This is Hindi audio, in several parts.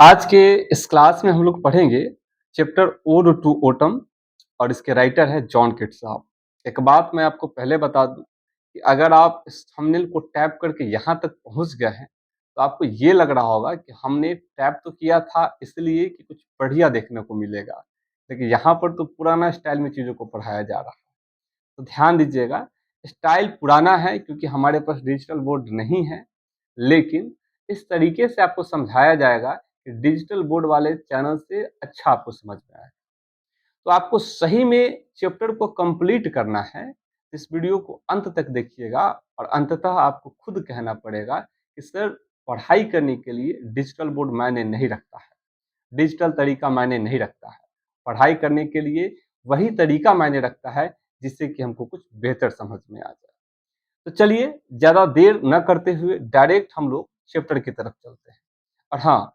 आज के इस क्लास में हम लोग पढ़ेंगे चैप्टर ओड टू ओटम और इसके राइटर है जॉन किट साहब। एक बात मैं आपको पहले बता दूं कि अगर आप इस थंबनेल को टैप करके यहाँ तक पहुँच गए हैं तो आपको ये लग रहा होगा कि हमने टैप तो किया था इसलिए कि कुछ बढ़िया देखने को मिलेगा, लेकिन यहाँ पर तो पुराना स्टाइल में चीज़ों को पढ़ाया जा रहा है। तो ध्यान दीजिएगा, स्टाइल पुराना है क्योंकि हमारे पास डिजिटल बोर्ड नहीं है, लेकिन इस तरीके से आपको समझाया जाएगा कि डिजिटल बोर्ड वाले चैनल से अच्छा आपको समझ में आए। तो आपको सही में चैप्टर को कंप्लीट करना है, इस वीडियो को अंत तक देखिएगा और अंततः आपको खुद कहना पड़ेगा कि सर पढ़ाई करने के लिए डिजिटल बोर्ड मायने नहीं रखता है, डिजिटल तरीका मायने नहीं रखता है। पढ़ाई करने के लिए वही तरीका मायने रखता है जिससे कि हमको कुछ बेहतर समझ में आ जाए। तो चलिए ज़्यादा देर न करते हुए डायरेक्ट हम लोग चैप्टर की तरफ चलते हैं। और हाँ,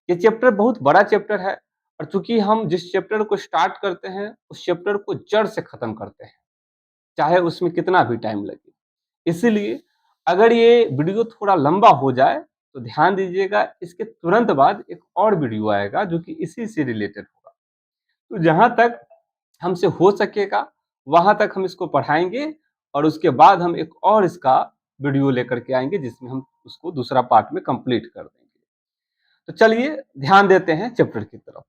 ये चैप्टर बहुत बड़ा चैप्टर है और चूंकि हम जिस चैप्टर को स्टार्ट करते हैं उस चैप्टर को जड़ से खत्म करते हैं, चाहे उसमें कितना भी टाइम लगे। इसीलिए अगर ये वीडियो थोड़ा लंबा हो जाए तो ध्यान दीजिएगा, इसके तुरंत बाद एक और वीडियो आएगा जो कि इसी से रिलेटेड होगा। तो जहां तक हमसे हो सकेगा वहां तक हम इसको पढ़ाएंगे और उसके बाद हम एक और इसका वीडियो लेकर के आएंगे जिसमें हम उसको दूसरा पार्ट में कंप्लीट कर देंगे। तो चलिए ध्यान देते हैं चैप्टर की तरफ।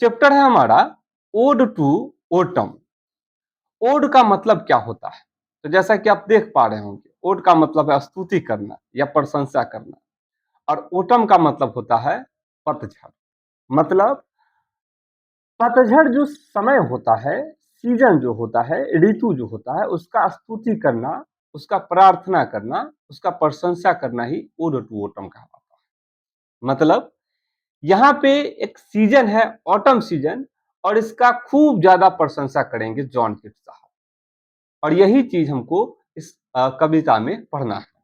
चैप्टर है हमारा ओड टू ओटम। ओड का मतलब क्या होता है? तो जैसा कि आप देख पा रहे होंगे, ओड का मतलब है स्तुति करना या प्रशंसा करना, और ओटम का मतलब होता है पतझड़। मतलब पतझड़ जो समय होता है, सीजन जो होता है, ऋतु जो होता है, उसका स्तुति करना, उसका प्रार्थना करना, उसका प्रशंसा करना ही ओड टू ओटम कहलाता है। मतलब यहाँ पे एक सीजन है, ऑटम सीजन, और इसका खूब ज्यादा प्रशंसा करेंगे जॉन किट साहब, और यही चीज हमको इस कविता में पढ़ना है।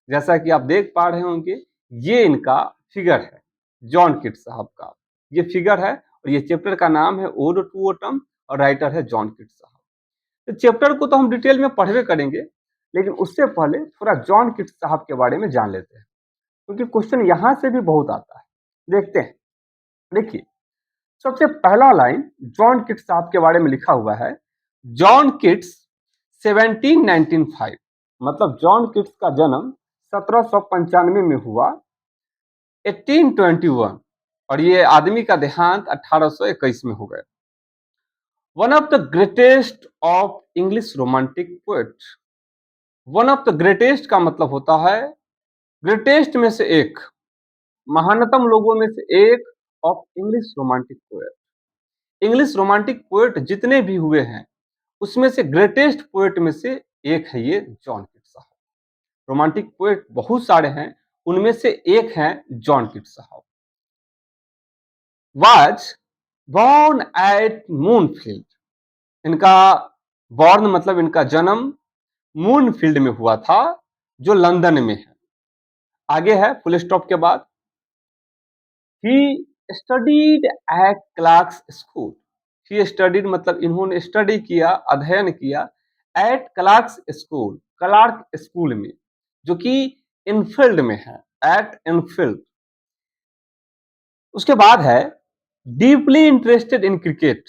जैसा कि आप देख पा रहे होंगे, ये इनका फिगर है जॉन किट साहब का, ये फिगर है, और ये चैप्टर का नाम है ओड टू ओटम और राइटर है जॉन किट साहब। तो चैप्टर को तो हम डिटेल में पढ़वे करेंगे, लेकिन उससे पहले थोड़ा जॉन किट साहब के बारे में जान लेते हैं, क्योंकि क्वेश्चन यहाँ से भी बहुत आता है। देखते हैं। देखिए, सबसे पहला लाइन जॉन किट्स साहब के बारे में लिखा हुआ है, जॉन किट्स 1795। मतलब जॉन किट्स का जन्म 1795 में हुआ, 1821, और ये आदमी का देहांत 1821 में हो गया। One of the greatest of English romantic poet. One of the greatest का मतलब होता है ग्रेटेस्ट में से एक, महानतम लोगों में से एक, of English romantic poet. English romantic poet जितने भी हुए हैं उसमें से ग्रेटेस्ट पोएट में से एक है ये जॉन किट साहब। रोमांटिक पोएट बहुत सारे हैं, उनमें से एक हैं जॉन किट साहब। Was born at Moonfield. इनका बॉर्न मतलब इनका जन्म मूनफील्ड में हुआ था, जो लंदन में है। आगे है फुल स्टॉप के बाद, he studied at Clark's school. He studied मतलब इन्होंने स्टडी किया, अध्ययन किया, at Clark's school, Clark school में, जो कि इनफील्ड में है, एट इनफील्ड। उसके बाद है डीपली इंटरेस्टेड इन क्रिकेट।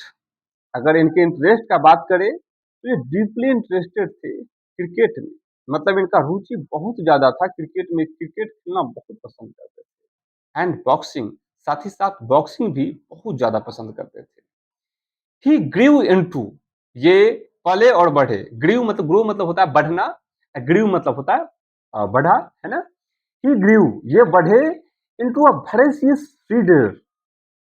अगर इनके इंटरेस्ट का बात करें तो ये डीपली इंटरेस्टेड थे क्रिकेट में, मतलब इनका रुचि बहुत ज्यादा था क्रिकेट में, क्रिकेट खेलना बहुत पसंद करते थे। एंड बॉक्सिंग, साथ ही साथ बॉक्सिंग भी बहुत ज्यादा पसंद करते थे। ही ग्रीव इनटू, ये पले और बढ़े। ग्रीव मतलब होता है बढ़ना, ग्रीव मतलब होता है बढ़ा, है ना। ही ग्रीव, ये बढ़े, इनटू अ वोरेशियस रीडर।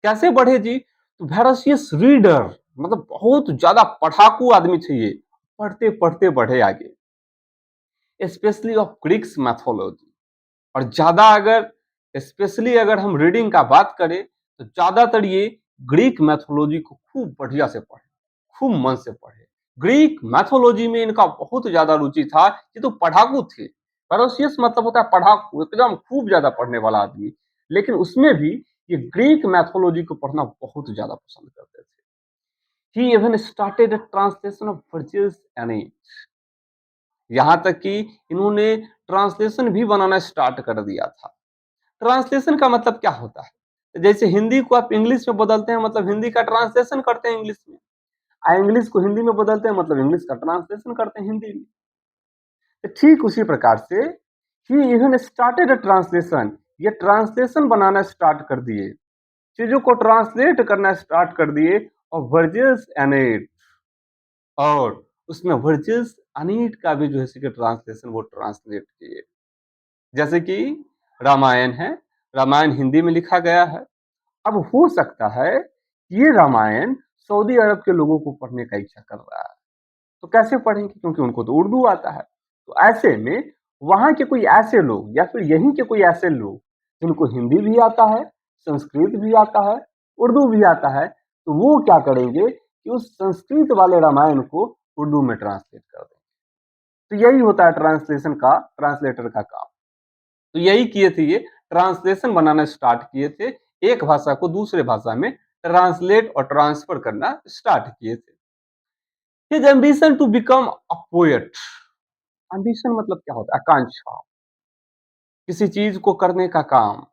कैसे बढ़े जी? तो वोरेशियस रीडर मतलब बहुत ज्यादा पढ़ाकू आदमी थे ये, पढ़ते पढ़ते बढ़े आगे, स्पेशली ऑफ ग्रीक्स मैथोलॉजी। और ज्यादा अगर स्पेशली अगर हम रीडिंग का बात करें तो ज्यादातर ये ग्रीक मैथोलॉजी को खूब बढ़िया से पढ़े, खूब मन से पढ़े। ग्रीक मैथोलॉजी में इनका बहुत ज्यादा रुचि था। ये तो पढ़ाकू थे, फेरोशियस मतलब होता है पढ़ाकू, एकदम खूब ज्यादा पढ़ने वाला आदमी, लेकिन उसमें भी ये ग्रीक मैथोलॉजी को पढ़ना बहुत ज्यादा पसंद करते थे। He even started a translation of Virgil's Aeneid। यहां तक कि इन्होंने ट्रांसलेशन भी बनाना स्टार्ट कर दिया था। ट्रांसलेशन का मतलब क्या होता है? जैसे हिंदी को आप इंग्लिश में बदलते हैं मतलब हिंदी का ट्रांसलेशन करते हैं इंग्लिश में, इंग्लिश को हिंदी में बदलते हैं मतलब इंग्लिश का ट्रांसलेशन करते हैं हिंदी में। तो ठीक उसी प्रकार से ही इवन स्टार्टेड अ ट्रांसलेशन, ये ट्रांसलेशन बनाना स्टार्ट कर दिए, चीजों को ट्रांसलेट करना स्टार्ट कर दिए, और वर्जिल्स एनेट, और उसमें वर्जिल्स अनीट का भी जो है कि ट्रांसलेशन वो ट्रांसलेट किए। जैसे कि रामायण है, रामायण हिंदी में लिखा गया है। अब हो सकता है ये रामायण सऊदी अरब के लोगों को पढ़ने का इच्छा कर रहा है, तो कैसे पढ़ेंगे, क्योंकि उनको तो उर्दू आता है। तो ऐसे में वहां के कोई ऐसे लोग या फिर यहीं के कोई ऐसे लोग जिनको हिंदी भी आता है, संस्कृत भी आता है, उर्दू भी आता है, तो वो क्या करेंगे कि उस संस्कृत वाले रामायण को उर्दू में ट्रांसलेट कर देंगे। तो यही होता है ट्रांसलेशन का, ट्रांसलेटर का काम। तो यही किए थे, ये ट्रांसलेशन बनाना स्टार्ट किए थे, एक भाषा को दूसरे भाषा में ट्रांसलेट और ट्रांसफर करना स्टार्ट किए थे। His ambition to become a poet. Ambition मतलब क्या होता है? आकांक्षा, किसी चीज को करने का काम।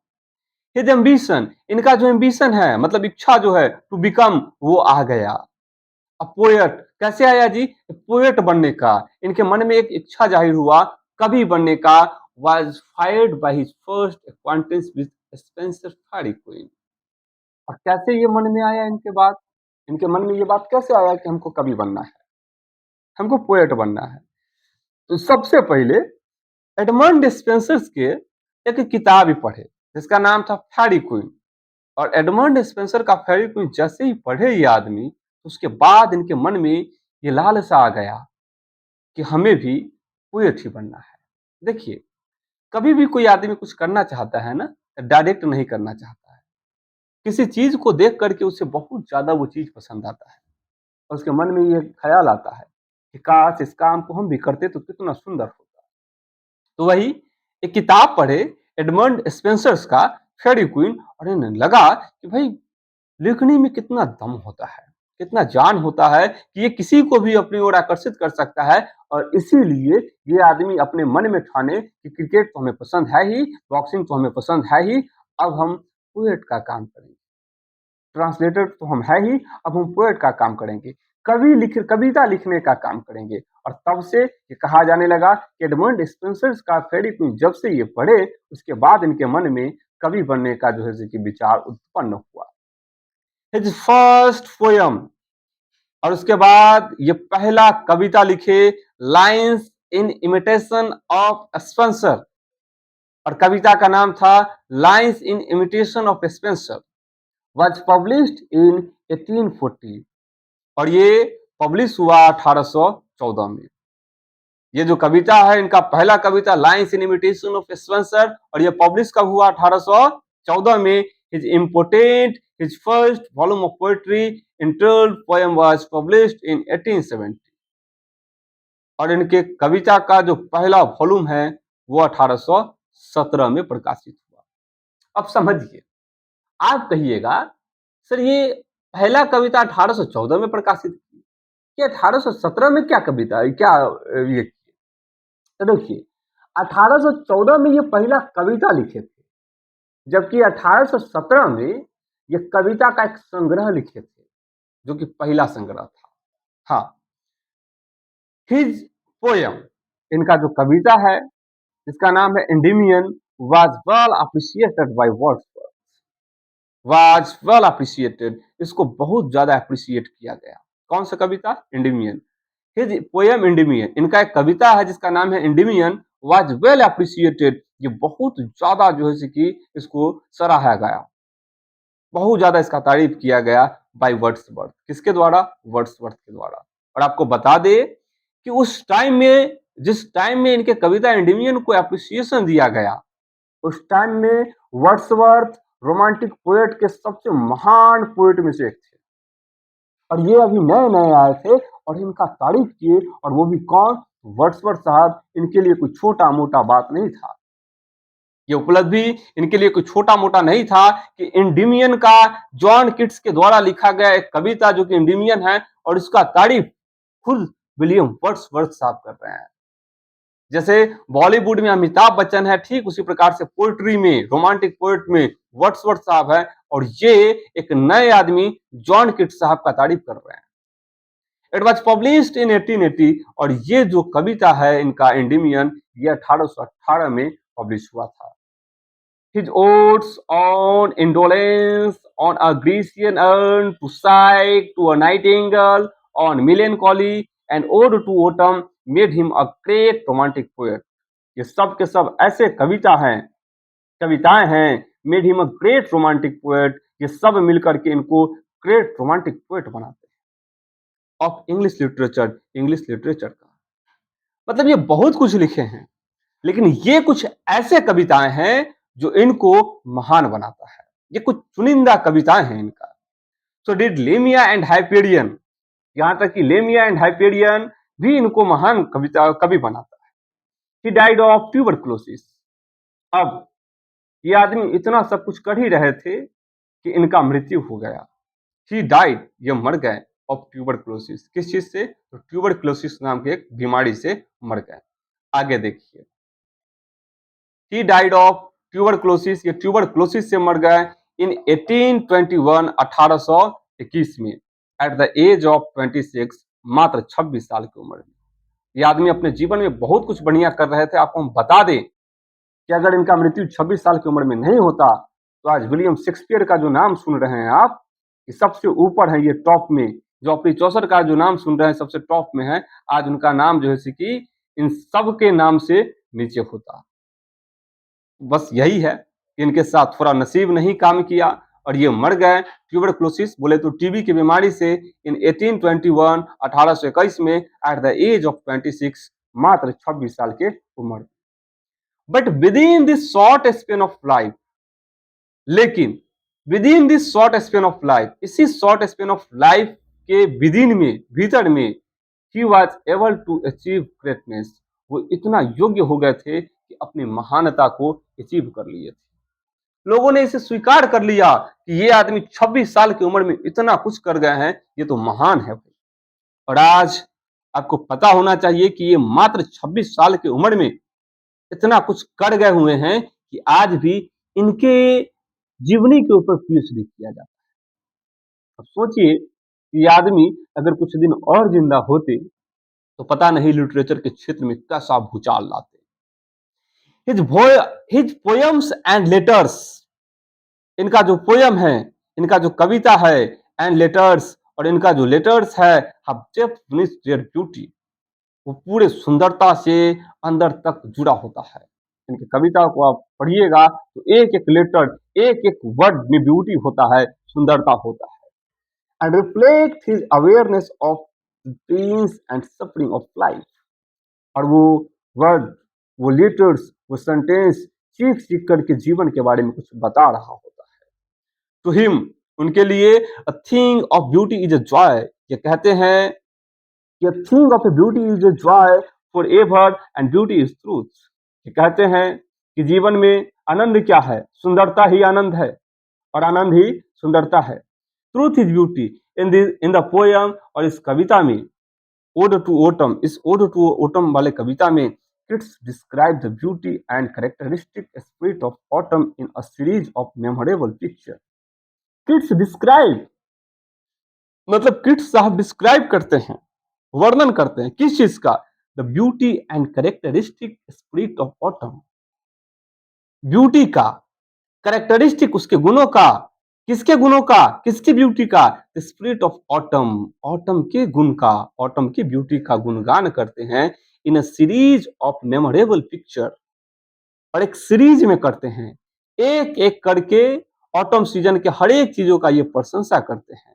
हिज एम्बिशन, इनका जो एम्बिशन है मतलब इच्छा जो है, टू बिकम, वो आ गया। अ पोएट कैसे आया जी? पोएट बनने का इनके मन में एक इच्छा जाहिर हुआ, कवि बनने का। was fired by his first acquaintance with Spencer ferry queen. और कैसे ये मन में आया इनके बाद, इनके मन में ये बात कैसे आया कि हमको कवि बनना है, हमको पोएट बनना है? तो सबसे पहले एडमंड स्पेंसर के एक किताब ही पढ़े जिसका नाम था फैरी क्वीन। और एडमंड स्पेंसर का फैरी क्वीन जैसे ही पढ़े ये आदमी, उसके बाद इनके मन में ये लालसा आ गया कि हमें भी पोएट ही बनना है। देखिए, कभी भी कोई आदमी कुछ करना चाहता है ना, डायरेक्ट नहीं करना चाहता है। किसी चीज को देख करके उसे बहुत ज्यादा वो चीज पसंद आता है, और उसके मन में ये ख्याल आता है कि काश इस काम को हम भी करते तो कितना सुंदर होता। तो वही एक किताब पढ़े एडमंड स्पेंसर्स का फेयरी क्वीन, और इन्हें लगा कि भाई लेखनी में कितना दम होता है, कितना जान होता है कि ये किसी को भी अपनी ओर आकर्षित कर सकता है। और इसीलिए ये आदमी अपने मन में ठाने कि क्रिकेट तो हमें पसंद है ही, बॉक्सिंग तो हमें पसंद है ही, अब हम पोएट का काम करेंगे। ट्रांसलेटर तो हम है ही, अब हम पोएट का काम करेंगे, कविता लिखने का काम करेंगे। और तब से ये कहा जाने लगा कि एडमंड स्पेंसर का फेयरी क्वीन जब से ये पढ़े, उसके बाद इनके मन में कवि बनने का जो है कि विचार उत्पन्न हुआ। हिज फर्स्ट पोयम, और उसके बाद ये पहला कविता लिखे, lines in imitation of Spenser, और कविता का नाम था lines in imitation of Spencer, was published इन 1840, और ये पब्लिश हुआ 1814 में। ये जो कविता है, इनका पहला कविता lines in imitation of Spenser, और ये पब्लिश कब हुआ? 1814 में। His important his first volume of poetry interval poem was published in 1870, और इनके कविता का जो पहला वॉल्यूम है वो 1817 में प्रकाशित हुआ। अब समझिए, आप कहिएगा सर ये पहला कविता 1814 में प्रकाशित की, कि 1817 में क्या कविता है, क्या ये? तो देखिए, 1814 में ये पहला कविता लिखे थे, जबकि 1817 में ये कविता का एक संग्रह लिखे थे, जो कि पहला संग्रह था। हाँ, हिज पोयम, इनका जो कविता है इसका नाम है Endymion, was well appreciated by Wordsworth, was well appreciated, इसको बहुत ज्यादा अप्रिशिएट किया गया। कौन सा कविता? इंडिमियन। हिज पोयम इंडिमियन, इनका एक कविता है जिसका नाम है इंडिमियन, वाज वेल अप्रिशिएटेड, ये बहुत ज्यादा जो है कि इसको सराहा गया, बहुत ज्यादा इसका तारीफ किया गया बाय वर्ड्सवर्थ। किसके द्वारा? वर्ड्सवर्थ के द्वारा। और आपको बता दे कि उस टाइम में, जिस टाइम में इनके कविता इंडिमियन को अप्रिसिएशन दिया गया, उस टाइम में वर्ड्सवर्थ रोमांटिक पोएट के सबसे महान पोएट में से एक थे, और ये अभी नए नए आए थे और इनका तारीफ किए, और वो भी कौन? वर्ड्सवर्थ साहब। इनके लिए कोई छोटा मोटा बात नहीं था, ये उपलब्धि इनके लिए कोई छोटा मोटा नहीं था कि इंडिमियन का जॉन किट्स के द्वारा लिखा गया एक कविता जो कि इंडिमियन है, और इसका तारीफ खुद विलियम वर्ड्सवर्थ साहब कर रहे हैं। जैसे बॉलीवुड में अमिताभ बच्चन है, ठीक उसी प्रकार से पोएट्री में, रोमांटिक पोएट में वर्ड्सवर्थ साहब है, और ये एक नए आदमी जॉन किट्स साहब का तारीफ कर रहे हैं। इट वॉज पब्लिश्ड इन 1880 और ये जो कविता है इनका एंडीमियन, ये 1818 में पब्लिश हुआ था। His odes on indolence, on a Grecian urn, to sight, to a nightingale, on melancholy, and ode to autumn made him a great romantic poet. ये सब के सब ऐसे कविताएं हैं, made him a great romantic poet. ये सब मिलकर के इनको ग्रेट रोमांटिक पोएट बनाते हैं ऑफ इंग्लिश लिटरेचर का। मतलब ये बहुत कुछ लिखे हैं, लेकिन ये कुछ ऐसे कविताएं हैं जो इनको महान बनाता है। ये कुछ चुनिंदा कविताएं हैं इनका। So did Lamia and Hyperion, यहां तक कि लेमिया एंड हाइपेरियन भी इनको महान कवि बनाता है। He died of tuberculosis. अब ये आदमी इतना सब कुछ कर ही रहे थे कि इनका मृत्यु हो गया। ही डाइड, ये मर गए, ऑफ ट्यूबरक्लोसिस। किस चीज से? तो ट्यूबरक्लोसिस नाम की एक बीमारी से मर गए। आगे देखिए, ही डाइड ऑफ ट्यूबरक्लोसिस, ये ट्यूबरक्लोसिस से मर गए इन 1821, 1821 में, एट द एज ऑफ 26, मात्र 26 साल की उम्र में। ये आदमी अपने जीवन में बहुत कुछ बढ़िया कर रहे थे। आपको हम बता दें कि अगर इनका मृत्यु 26 साल की उम्र में नहीं होता तो आज विलियम शेक्सपियर का जो नाम सुन रहे हैं आप, ये सबसे ऊपर है, ये टॉप में। जो अपनी चौसर का जो नाम सुन रहे हैं सबसे टॉप में है, आज उनका नाम जो है कि इन सब के नाम से नीचे होता। बस यही है कि इनके साथ थोड़ा नसीब नहीं काम किया और ये मर गए ट्यूबरक्लोसिस, बोले तो टीबी की बीमारी से, इन 1821, 1821 में, एट द एज ऑफ 26, मात्र 26 साल के उम्र। But within this short span of life, लेकिन within this short span of life, इसी शॉर्ट स्पेन ऑफ लाइफ के विद इन में, भीतर में, he was able to achieve greatness. वो इतना योग्य हो गए थे कि अपनी महानता को अचीव कर लिए थे। लोगों ने इसे स्वीकार कर लिया कि ये आदमी 26 साल की उम्र में इतना कुछ कर गए हैं, ये तो महान है भाई। और आज आपको पता होना चाहिए कि ये मात्र 26 साल की उम्र में इतना कुछ कर गए हुए हैं कि आज भी इनके जीवनी के ऊपर पीएचडी किया जाता है। अब सोचिए कि ये आदमी अगर कुछ दिन और जिंदा होते तो पता नहीं लिटरेचर के क्षेत्र में कैसा भूचाल लाते। हिज पोएम्स एंड लेटर्स, इनका जो पोएम है, इनका जो कविता है, एंड लेटर्स, और इनका जो लेटर्स है, have depth with their beauty, वो पूरे सुंदरता से अंदर तक जुड़ा होता है। इनकी कविता को आप पढ़िएगा तो एक एक लेटर, एक एक वर्ड में ब्यूटी होता है, सुंदरता होता है। And reflect his awareness of pains and suffering of life. और वो वर्ड, वो लेटर्स, वो सेंटेंस चीख चीख करके जीवन के बारे में कुछ बता रहा होता है। टू हिम, उनके लिए, a thing of beauty is a joy. ये कहते हैं कि a thing of a beauty is a joy forever and beauty is truth। ये कहते हैं कि जीवन में आनंद क्या है? सुंदरता ही आनंद है और आनंद ही सुंदरता है। Truth is beauty. In the poem, और इस कविता में, ओड टू ओटम, इस ओड टू ओटम वाले कविता में, Keats describe the beauty and characteristic spirit of autumn in a series of memorable picture. Keats describe, मतलब किट्स साहब डिस्क्राइब करते हैं, वर्णन करते हैं किस चीज का? The beauty and characteristic spirit of autumn. Beauty का, कैरेक्टरिस्टिक उसके गुणों का, किसके गुणों का? किसकी ब्यूटी का? The spirit of autumn, autumn के गुण का, ऑटम की ब्यूटी का गुणगान करते हैं in a series of memorable picture. और एक सीरीज में करते हैं, एक एक करके ऑटम सीजन के हर एक चीजों का ये प्रशंसा करते हैं।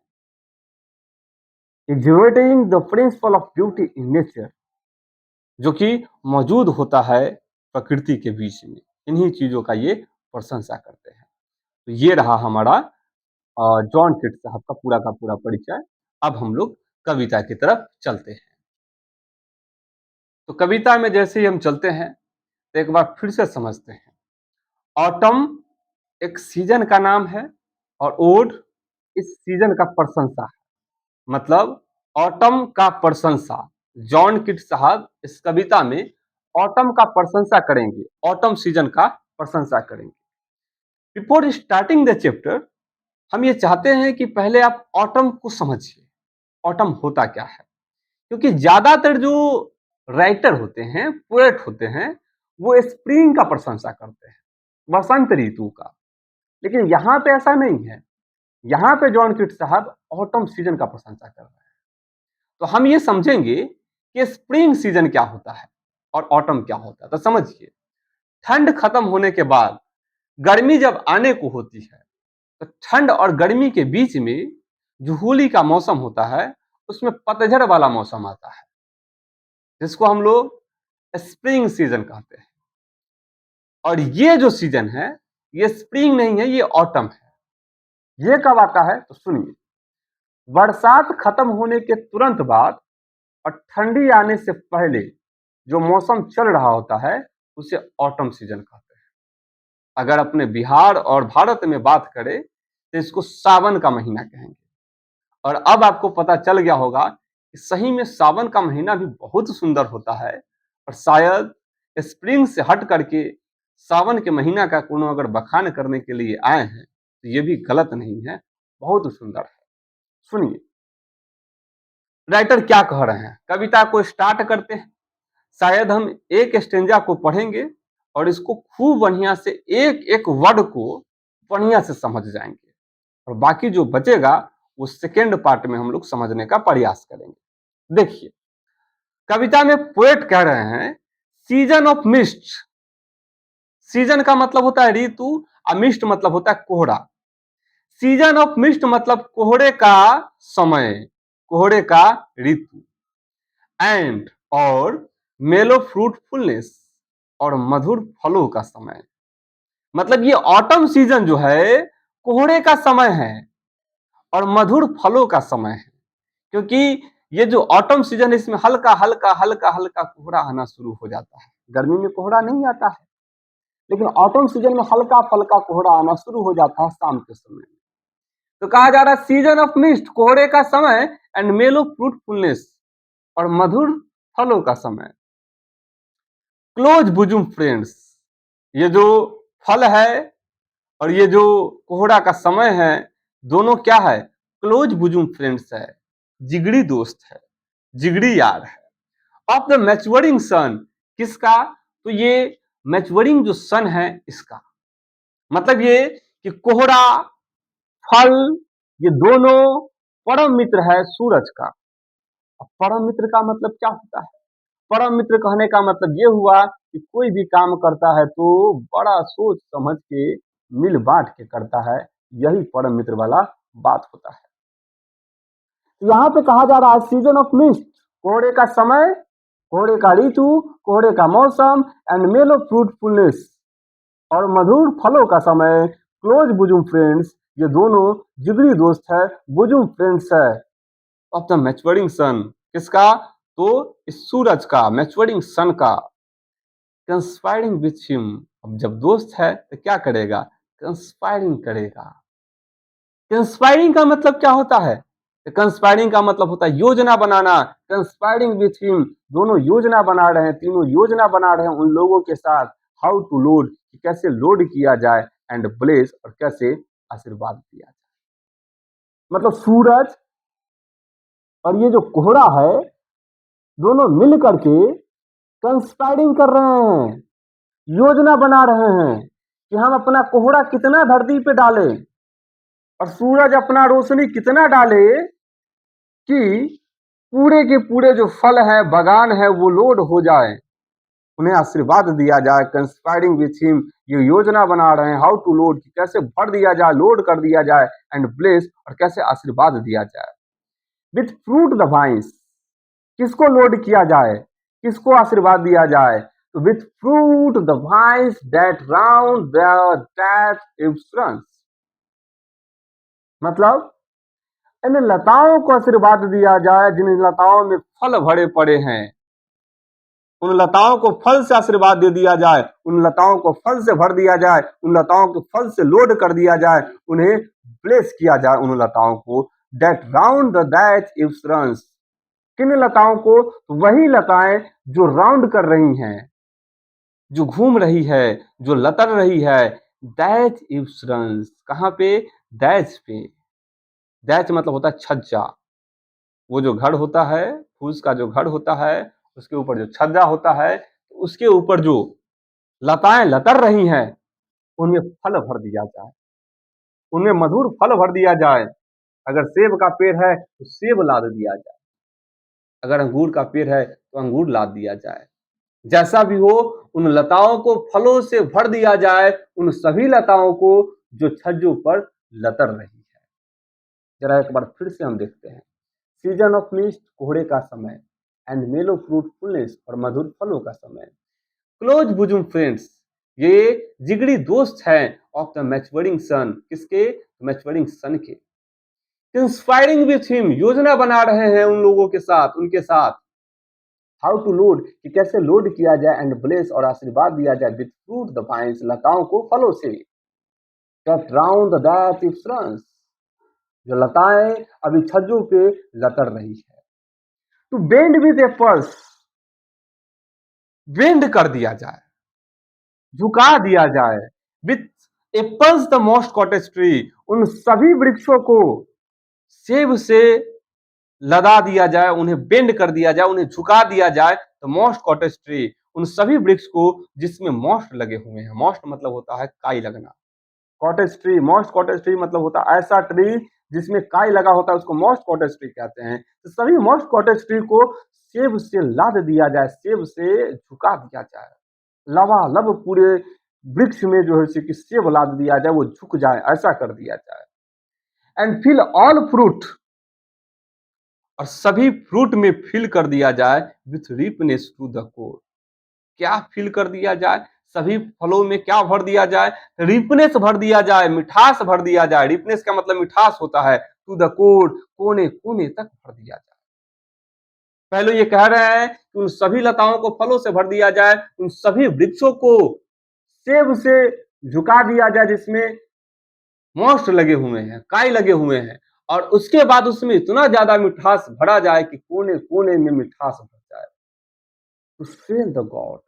Exhibiting the principle of beauty in nature, जो कि मौजूद होता है प्रकृति के बीच में, इन्हीं चीजों का ये प्रशंसा करते हैं। तो ये रहा हमारा जॉन किट्स साहब का पूरा परिचय। अब हम लोग कविता की तरफ चलते हैं। तो कविता में जैसे ही हम चलते हैं तो एक बार फिर से समझते हैं। ऑटम एक सीजन का नाम है और ओड इस सीजन का प्रशंसा है। मतलब ऑटम का प्रशंसा, जॉन किट्स साहब इस कविता में ऑटम का प्रशंसा करेंगे, ऑटम सीजन का प्रशंसा करेंगे। बिफोर स्टार्टिंग द चैप्टर, हम ये चाहते हैं कि पहले आप ऑटम को समझिए, ऑटम होता क्या है? क्योंकि ज़्यादातर जो राइटर होते हैं, पोएट होते हैं, वो स्प्रिंग का प्रशंसा करते हैं, वसंत ऋतु का। लेकिन यहाँ पे ऐसा नहीं है। यहाँ पे जॉन कीट्स साहब ऑटम सीजन का प्रशंसा कर रहे हैं। तो हम ये समझेंगे कि स्प्रिंग सीजन क्या होता है और ऑटम क्या होता है। तो समझिए, ठंड खत्म होने के बाद गर्मी जब आने को होती है, तो ठंड और गर्मी के बीच में जो होली का मौसम होता है, उसमें पतझड़ वाला मौसम आता है, जिसको हम लोग स्प्रिंग सीजन कहते हैं। और ये जो सीजन है, ये स्प्रिंग नहीं है, ये ऑटम है। ये कब आता है तो सुनिए, बरसात खत्म होने के तुरंत बाद और ठंडी आने से पहले जो मौसम चल रहा होता है, उसे ऑटम सीजन कहते हैं। अगर अपने बिहार और भारत में बात करें तो इसको सावन का महीना कहेंगे। और अब आपको पता चल गया होगा कि सही में सावन का महीना भी बहुत सुंदर होता है, और शायद स्प्रिंग से हट करके सावन के महीना का कोनो अगर बखान करने के लिए आए हैं तो ये भी गलत नहीं है, बहुत सुंदर है। सुनिए, राइटर क्या कह रहे हैं, कविता को स्टार्ट करते हैं। शायद हम एक स्टेंजा को पढ़ेंगे और इसको खूब बढ़िया से एक एक वर्ड को बढ़िया से समझ जाएंगे, और बाकी जो बचेगा वो सेकेंड पार्ट में हम लोग समझने का प्रयास करेंगे। देखिए, कविता में पोएट कह रहे हैं, सीजन ऑफ मिस्ट। सीजन का मतलब होता है ऋतु, और मिस्ट मतलब होता है कोहरा। सीजन ऑफ मिस्ट मतलब कोहरे का समय, कोहरे का ऋतु। एंड और मेलो फ्रूटफुलनेस, और मधुर फलों का समय। मतलब ये ऑटम सीजन जो है कोहरे का समय है और मधुर फलों का समय है। क्योंकि ये जो ऑटम सीजन है, इसमें हल्का हल्का हल्का हल्का कोहरा आना शुरू हो जाता है। गर्मी में कोहरा नहीं आता है, लेकिन ऑटम सीजन में हल्का फल्का कोहरा आना शुरू हो जाता है शाम के समय। तो कहा जा रहा है सीजन ऑफ मिस्ट, कोहरे का समय, एंड मेलो फ्रूटफुलनेस, और मधुर फलों का समय। क्लोज बुजुम फ्रेंड्स, ये जो फल है और ये जो कोहरा का समय है, दोनों क्या है, क्लोज बुजुम फ्रेंड्स है, जिगरी दोस्त है, जिगरी यार है। ऑफ द मैच्योरिंग सन, किसका, तो ये मैच्योरिंग जो सन है इसका। मतलब ये कि कोहरा, फल, ये दोनों परम मित्र है सूरज का। परम मित्र का मतलब क्या होता है, परम मित्र कहने का मतलब ये हुआ कि कोई भी काम करता है तो बड़ा सोच समझ के मिल बांट के करता है, यही परम मित्र वाला बात होता है। यहाँ पे कहा जा रहा है सीजन ऑफ मिस्ट, कोहरे का समय, कोहरे का ऋतु, कोहरे का मौसम, एंड मेलो फ्रूटफुलनेस, और मधुर फलों का समय। क्लोज बुजुम फ्रेंड्स, ये दोनों जिगरी दोस्त है, बुजुम फ्रेंड्स है। ऑफ द मैच्योरिंग सन, किसका, तो इस सूरज का, मैच्योरिंग सन का। कंस्पायरिंग विथ हिम, अब जब दोस्त है तो क्या करेगा, कंस्पायरिंग करेगा। कंस्पायरिंग का मतलब क्या होता है, कंस्पायरिंग का मतलब होता है योजना बनाना। कंस्पायरिंग विथ हिम, दोनों योजना बना रहे हैं, तीनों योजना बना रहे हैं उन लोगों के साथ, हाउ टू लोड, कैसे लोड किया जाए, एंड ब्लेस, और कैसे आशीर्वाद दिया जाए। मतलब सूरज और ये जो कोहरा है, दोनों मिल करके कंस्पायरिंग कर रहे हैं, योजना बना रहे हैं कि हम अपना कोहरा कितना धरती पे डालें और सूरज अपना रोशनी कितना डाले कि पूरे के पूरे जो फल है, बगान है, वो लोड हो जाए, उन्हें आशीर्वाद दिया जाए। कंस्पायरिंग विथ हिम, ये योजना बना रहे हैं, हाउ टू लोड, कैसे भर दिया जाए, लोड कर दिया जाए, एंड ब्लेस, और कैसे आशीर्वाद दिया जाए। विथ फ्रूट द वाइन्स, किसको लोड किया जाए, किसको आशीर्वाद दिया जाए, तो with fruit the vines that round that influence. मतलब इन लताओं को आशीर्वाद दिया जाए जिन लताओं में फल भरे पड़े हैं, उन लताओं को फल से आशीर्वाद दे दिया जाए, उन लताओं को फल से भर दिया जाए, उन लताओं को फल से लोड कर दिया जाए, उन्हें ब्लेस किया जाए उन लताओं को। दैट राउंड दैट इंफ्लुएंस, किन लताओं को, वही लताएं जो राउंड कर रही हैं, जो घूम रही है, जो लतर रही है। दैट इंफ्लुएंस, कहां पे, दैच पे, दैच मतलब होता है छज्जा। वो जो घर होता है, फूस का जो घर होता है, उसके ऊपर जो छज्जा होता है, उसके ऊपर जो लताएं लतर रही हैं, उनमें फल भर दिया जाए, उनमें मधुर फल भर दिया जाए। अगर सेब का पेड़ है तो सेब लाद दिया जाए, अगर अंगूर का पेड़ है तो अंगूर लाद दिया जाए। जैसा भी हो, उन लताओं को फलों से भर दिया जाए, उन सभी लताओं को जो छज्जों पर लतर रही है। जरा एक बार फिर से हम देखते हैं। सीजन ऑफ मिस्ट, कोहरे का समय, एंड मेलो फ्रूटफुलनेस, और मधुर फलों का समय। क्लोज बुजुम फ्रेंड्स, ये जिगरी दोस्त हैं ऑफ द मैच्योरिंग सन, किसके? मैच्योरिंग सन के। इंस्पायरिंग विथ हिम, योजना बना रहे हैं उन लोगों के साथ, उनके साथ। हाउ टू लोड, कि कैसे लोड किया जाए, एंड ब्लेस, और आशीर्वाद दिया जाए, विथ फ्रूट द वाइन्स, लताओं को फलों से। That round that its runs, जो लताएं अभी छज्जों पे लतर रही है। To bend with a purse, bend कर दिया जाए, झुका दिया जाए, with apples the most cottage tree, उन सभी वृक्षों को सेब से लदा दिया जाए, उन्हें बेंड कर दिया जाए, उन्हें झुका दिया जाए। द मोस्ट कॉटेज ट्री, उन सभी वृक्ष को जिसमें मोस्ट लगे हुए हैं। मोस्ट मतलब होता है काई लगना। Cottage tree, most cottage tree मतलब होता है ऐसा ट्री जिसमें काई लगा होता है, उसको मोस्ट कॉटेज ट्री कहते हैं। तो सभी मोस्ट कॉटेज ट्री को सेब से लाद दिया जाए, सेब से झुका दिया जाए, लबालब पूरे वृक्ष में जो है कि सेब लाद दिया जाए, वो झुक जाए, ऐसा कर दिया जाए। एंड फिल ऑल फ्रूट, और सभी फ्रूट में फिल कर दिया जाए, विथ रिपनेस टू द कोर। क्या फिल कर दिया जाए? सभी फलों में क्या भर दिया जाए? रिपनेस भर दिया जाए, मिठास भर दिया जाए। रिपनेस का मतलब मिठास होता है। टू द कोर, कोने कोने तक भर दिया जाए। पहले ये कह रहे हैं कि उन सभी लताओं को फलों से भर दिया जाए, उन सभी वृक्षों को सेब से झुका दिया जाए, जिसमें मोस्ट लगे हुए हैं, काई लगे हुए हैं, और उसके बाद उसमें इतना ज्यादा मिठास भरा जाए कि कोने कोने में मिठास भर जाए। टू सेल द गॉड,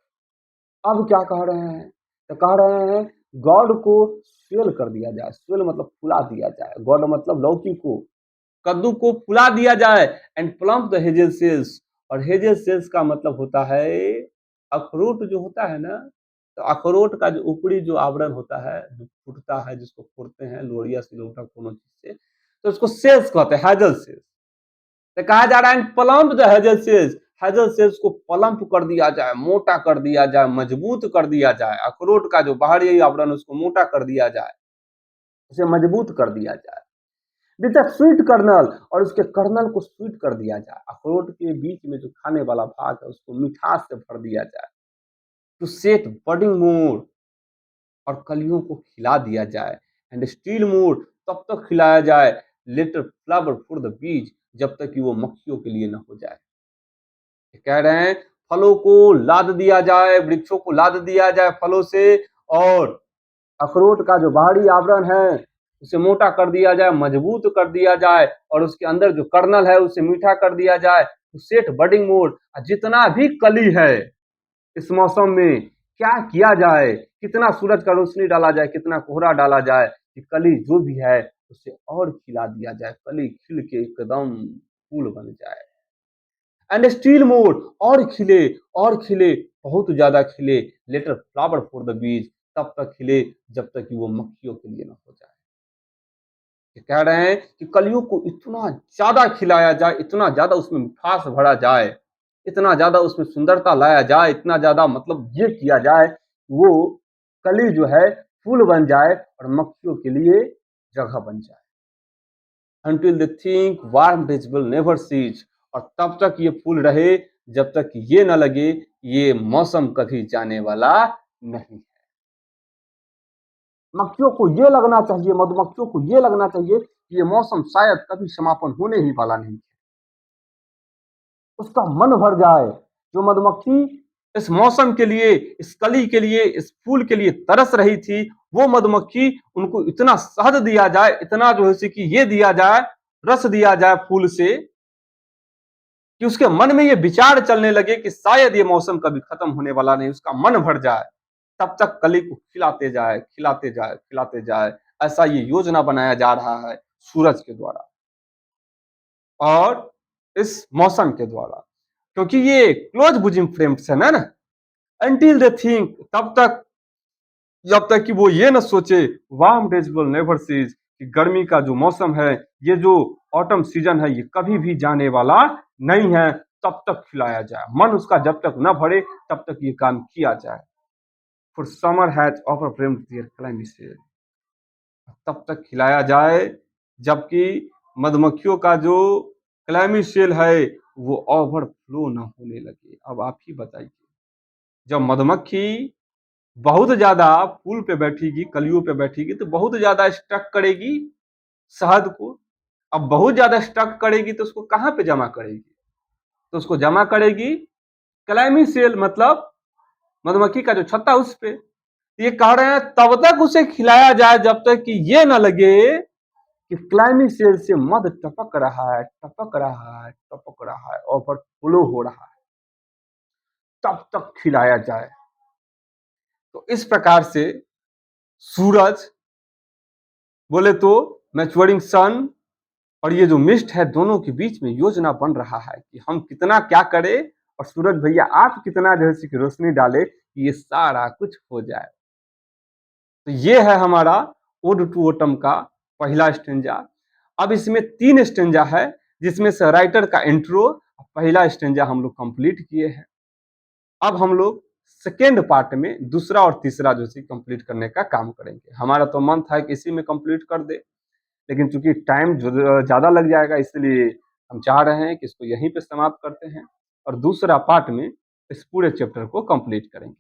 अब क्या कह रहे हैं? तो कह रहे हैं गॉड को स्वेल कर दिया जाए। स्वेल मतलब फुला दिया जाए। गॉड मतलब लौकी को, कद्दू को फुला दिया जाए। And plump the hazel shells, और हेजल सेल्स का मतलब होता है अखरोट जो होता है ना, तो अखरोट का जो ऊपरी जो आवरण होता है, जो फूटता है, जिसको फोड़ते हैं लोरिया सिलौटा कोनो चीज से, तो उसको सेल्स कहते हैं, हेजल सेल्स। तो कहा जा रहा है plump the hazel shells, hazel shells को प्लम्प कर दिया जाए, मोटा कर दिया जाए, मजबूत कर दिया जाए। अखरोट का जो बाहरी आवरण उसको मोटा कर दिया जाए, उसे मजबूत कर दिया जाए। विद स्वीट कर्नल, और उसके कर्नल को स्वीट कर दिया जाए। अखरोट के बीच में जो खाने वाला भाग है उसको मिठास से भर दिया जाए। टू सेट बडिंग मूड, और कलियों को खिला दिया जाए। एंड स्टील मूड, तब तक खिलाया जाए, little flower for the bees, जब तक कि वो मक्खियों के लिए न हो जाए। कह रहे हैं फलों को लाद दिया जाए, वृक्षों को लाद दिया जाए फलों से, और अखरोट का जो बाहरी आवरण है उसे मोटा कर दिया जाए, मजबूत कर दिया जाए, और उसके अंदर जो कर्नल है उसे मीठा कर दिया जाए। सेट बडिंग मोड, जितना भी कली है इस मौसम में क्या किया जाए, कितना सूरज का रोशनी डाला जाए, कितना कोहरा डाला जाए, कि कली जो भी है उसे और खिला दिया जाए, कली खिल के एकदम फूल बन जाए। एंड स्टील मोड, और खिले, और खिले, बहुत ज्यादा खिले। Letter flower for the bees, तब तक खिले जब तक कि वो मक्खियों के लिए न हो जाए। ये कह रहे हैं कि कलियों को इतना ज्यादा खिलाया जाए, इतना ज्यादा उसमें मिठास भरा जाए, इतना ज्यादा उसमें सुंदरता लाया जाए, इतना ज्यादा मतलब ये किया जाए, वो कली जो है फूल बन जाए और मक्खियों के लिए जगह बन जाए। until they think warm days will never cease, और तब तक ये फूल रहे जब तक ये न लगे ये मौसम कभी जाने वाला नहीं है। मक्खियों को ये लगना चाहिए, मधुमक्खियों को ये लगना चाहिए कि ये मौसम शायद कभी समापन होने ही वाला नहीं है। उसका मन भर जाए। जो मधुमक्खी इस मौसम के लिए, इस कली के लिए, इस फूल के लिए तरस रही थी, वो मधुमक्खी उनको इतना शहद दिया जाए, इतना जो है कि ये दिया जाए, रस दिया जाए फूल से, कि उसके मन में ये विचार चलने लगे कि शायद ये मौसम कभी खत्म होने वाला नहीं, उसका मन भर जाए। तब तक कली को खिलाते जाए, खिलाते जाए, खिलाते जाए। ऐसा ये योजना बनाया जा रहा है सूरज के द्वारा और इस मौसम के द्वारा, क्योंकि ये क्लोज बुजिंग फ्रेम्स है ना, अंटिल दे थिंक, तब तक जब तक कि वो ये न सोचे warm days will never cease, कि गर्मी का जो मौसम है, ये जो ऑटम सीजन है, ये कभी भी जाने वाला नहीं है, तब तक खिलाया जाए। मन उसका जब तक न भरे तब तक ये काम किया जाए। For summer has offer framed their climate, तब तक खिलाया जाए जबकि मधुमक्खियों का जो क्लाइमेट सेल है वो ओवरफ्लो ना होने लगे। अब आप ही बताइए, जब मधुमक्खी बहुत ज्यादा फूल पे बैठेगी, कलियों पे बैठेगी, तो बहुत ज्यादा स्टक करेगी शहद को। अब बहुत ज्यादा स्टक करेगी तो उसको कहाँ पे जमा करेगी? तो उसको जमा करेगी क्लाइमी सेल, मतलब मधुमक्खी का जो छत्ता उस पे। ये कह रहे हैं तब तक उसे खिलाया जाए जब तक कि ये ना लगे कि क्लाइमी सेल से मध टपक रहा है, टपक रहा है, टपक रहा है, ओवरफ्लो हो रहा है, तब तक खिलाया जाए। तो इस प्रकार से सूरज बोले तो मैच्योरिंग सन और ये जो मिस्ट है, दोनों के बीच में योजना बन रहा है कि हम कितना क्या करें और सूरज भैया आप कितना जैसे कि रोशनी डाले कि ये सारा कुछ हो जाए। तो ये है हमारा ओड टू ओटम का पहला स्टेंजा। अब इसमें 3 स्टेंजा है, जिसमें से राइटर का इंट्रो पहला स्टेंजा हम लोग कंप्लीट किए हैं। अब हम लोग सेकेंड पार्ट में दूसरा और तीसरा जो सी कंप्लीट करने का काम करेंगे। हमारा तो मन था कि इसी में कंप्लीट कर दे, लेकिन चूंकि टाइम ज़्यादा लग जाएगा, इसलिए हम चाह रहे हैं कि इसको यहीं पे समाप्त करते हैं और दूसरा पार्ट में इस पूरे चैप्टर को कंप्लीट करेंगे।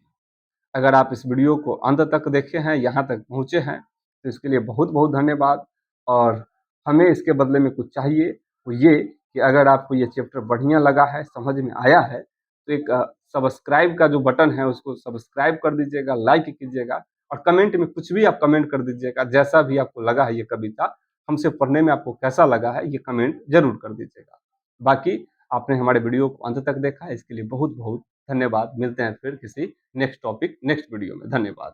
अगर आप इस वीडियो को अंत तक देखे हैं, यहाँ तक पहुँचे हैं, तो इसके लिए बहुत बहुत धन्यवाद। और हमें इसके बदले में कुछ चाहिए, वो ये कि अगर आपको ये चैप्टर बढ़िया लगा है, समझ में आया है, तो एक सब्सक्राइब का जो बटन है उसको सब्सक्राइब कर दीजिएगा, लाइक कीजिएगा और कमेंट में कुछ भी आप कमेंट कर दीजिएगा। जैसा भी आपको लगा है ये कविता हमसे पढ़ने में आपको कैसा लगा है, ये कमेंट जरूर कर दीजिएगा। बाकी आपने हमारे वीडियो को अंत तक देखा, इसके लिए बहुत बहुत धन्यवाद। मिलते हैं फिर किसी नेक्स्ट टॉपिक नेक्स्ट वीडियो में। धन्यवाद।